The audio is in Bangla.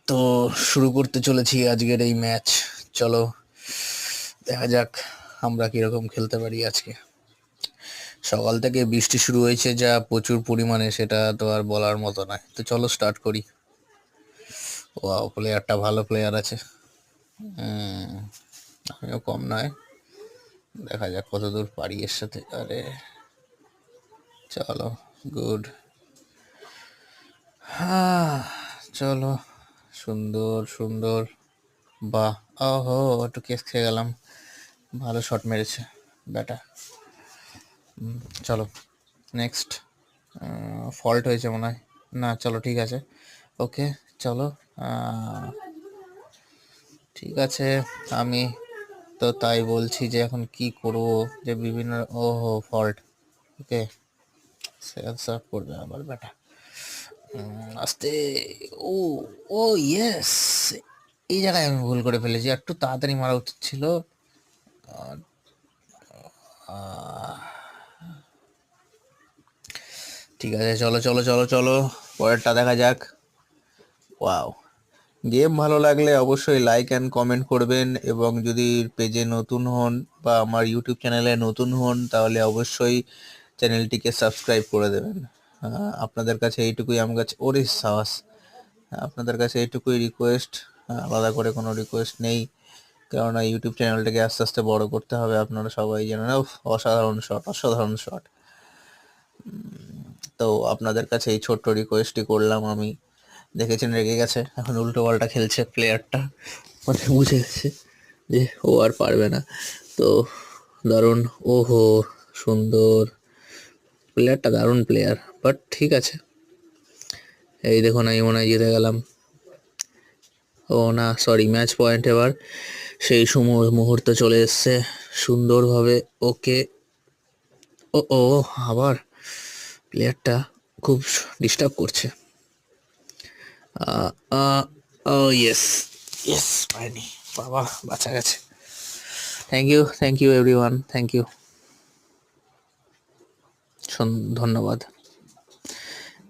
তো শুরু করতে চলেছি আজকের এই ম্যাচ। চলো দেখা যাক আমরা কিরকম খেলতে পারি আজকে। সকাল থেকে বৃষ্টি শুরু হয়েছে যা প্রচুর পরিমাণে, সেটা তো আর বলার মতো নয়। তো চলো স্টার্ট করি। ওয়াও, প্লেয়ারটা ভালো প্লেয়ার আছে। আমিও কম নয়, দেখা যাক কতদূর পারি এর সাথে। আরে চলো, গুড। চলো, সুন্দর সুন্দর। বাহ, ওহো, একটু কেস খেয়ে গেলাম। ভালো শট মেরেছে ব্যাটা। চলো নেক্সট। ফল্ট হয়েছে মনে হয়। না, চলো ঠিক আছে। ওকে, চলো। ঠিক আছে, আমি তো তাই বলছি যে এখন কি করব, যে বিভিন্ন ওহো ফল্ট। ওকে, সার্ভ করবে আবার ব্যাটা। আস্তে। ও, ও ইয়েস, এই জায়গায় আমি ভুল করে ফেলেছি, একটু তাড়াতাড়ি মারা উচিত ছিল। ঠিক আছে, চলো চলো চলো চলো, পরেরটা দেখা যাক। ওয়াও, গেম ভালো লাগলে অবশ্যই লাইক অ্যান্ড কমেন্ট করবেন, এবং যদি পেজে নতুন হন বা আমার ইউটিউব চ্যানেলে নতুন হন তাহলে অবশ্যই চ্যানেলটিকে সাবস্ক্রাইব করে দেবেন। আপনাদের কাছে এইটুকুই আমার কাছে, ওরে সাহস, আপনাদের কাছে এইটুকুই রিকোয়েস্ট। আলাদা করে কোনো রিকোয়েস্ট নেই, কেননা ইউটিউব চ্যানেলটাকে আস্তে আস্তে বড় করতে হবে। আপনারা সবাই জানেন। অসাধারণ শট, অসাধারণ শট। তো আপনাদের কাছে এই ছোট্ট রিকোয়েস্টই করলাম আমি। দেখেছেন রেগে গেছে, এখন উল্টো পাল্টা খেলছে প্লেয়ারটা, মানে বুঝে গেছে যে ও আর পারবে না। তো দারুণ, ওহো সুন্দর, প্লেয়ারটা দারুণ প্লেয়ার, বাট ঠিক আছে। এই দেখুন, আমি মনে হয় জিতে গেলাম। ও না, সরি, ম্যাচ পয়েন্ট। এবার সেই সময় মুহূর্ত চলে এসছে সুন্দরভাবে। ওকে, ও ও আবার প্লেয়ারটা খুব ডিস্টার্ব করছে। ও ইয়েস, ইয়েস পাইনি, বাবা বাঁচা গেছে। Thank you everyone, thank you, ধন্যবাদ।